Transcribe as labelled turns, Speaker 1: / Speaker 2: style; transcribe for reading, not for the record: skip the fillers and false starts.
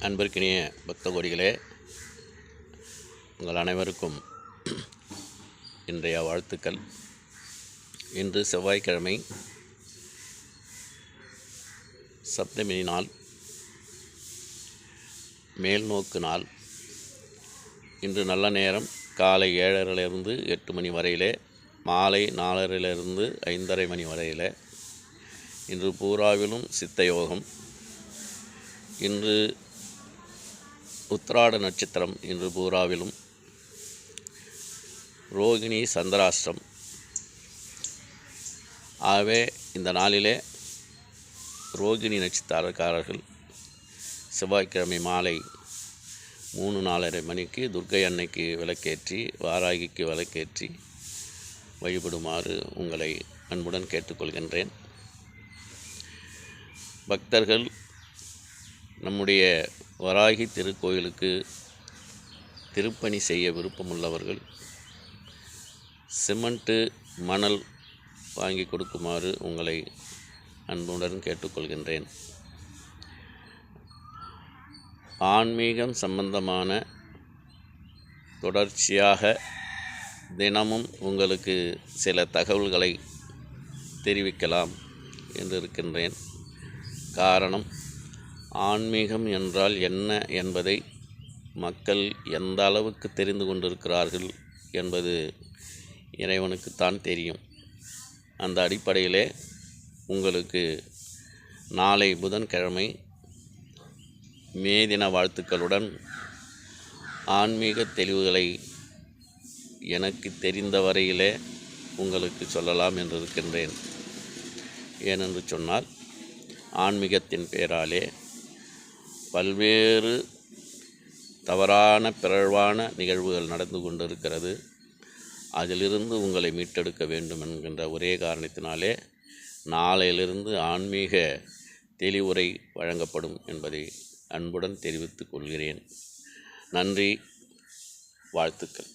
Speaker 1: அன்பிற்கினிய பக்த கோடிகளே, உங்கள் அனைவருக்கும் இன்றைய வாழ்த்துக்கள். இன்று செவ்வாய்க்கிழமை, சப்தமி நாள், மேல்நோக்கு நாள். இன்று நல்ல நேரம் காலை 7:30 8 மணி வரையிலே, மாலை 4:30 5:30 மணி வரையில். இன்று பூராவிலும் சித்த யோகம். இன்று உத்திராட நட்சத்திரம். இன்று பூராவிலும் ரோகிணி சந்திராஷ்டிரம். ஆகவே இந்த நாளிலே ரோகிணி நட்சத்திரக்காரர்கள் செவ்வாய்க்கிழமை மாலை 3-4:30 மணிக்கு துர்க்கை அன்னைக்கு விளக்கேற்றி, வாராகிக்கு விளக்கேற்றி வழிபடுமாறு உங்களை அன்புடன் கேட்டுக்கொள்கின்றேன். பக்தர்கள் நம்முடைய வராகி திருக்கோயிலுக்கு திருப்பணி செய்ய விருப்பமுள்ளவர்கள் சிமெண்ட்டு, மணல் வாங்கி கொடுக்குமாறு உங்களை அன்புடன் கேட்டுக்கொள்கின்றேன். ஆன்மீகம் சம்பந்தமான தொடர்ச்சியாக தினமும் உங்களுக்கு சில தகவல்களை தெரிவிக்கலாம் என்று இருக்கின்றேன். காரணம், ஆன்மீகம் என்றால் என்ன என்பதை மக்கள் எந்த அளவுக்கு தெரிந்து கொண்டிருக்கிறார்கள் என்பது இறைவனுக்குத்தான் தெரியும். அந்த அடிப்படையிலே உங்களுக்கு நாளை புதன்கிழமை மே தின வாழ்த்துக்களுடன் ஆன்மீக தெளிவுகளை எனக்கு தெரிந்த வரையிலே உங்களுக்கு சொல்லலாம் என்று இருக்கின்றேன். ஏனென்று சொன்னால், ஆன்மீகத்தின் பெயராலே பல்வேறு தவறான பிறழ்வான நிகழ்வுகள் நடந்து கொண்டிருக்கிறது. அதிலிருந்து உங்களை மீட்டெடுக்க வேண்டும் என்கின்ற ஒரே காரணத்தினாலே நாளையிலிருந்து ஆன்மீக தெளிவுரை வழங்கப்படும் என்பதை அன்புடன் தெரிவித்துக் கொள்கிறேன். நன்றி, வாழ்த்துக்கள்.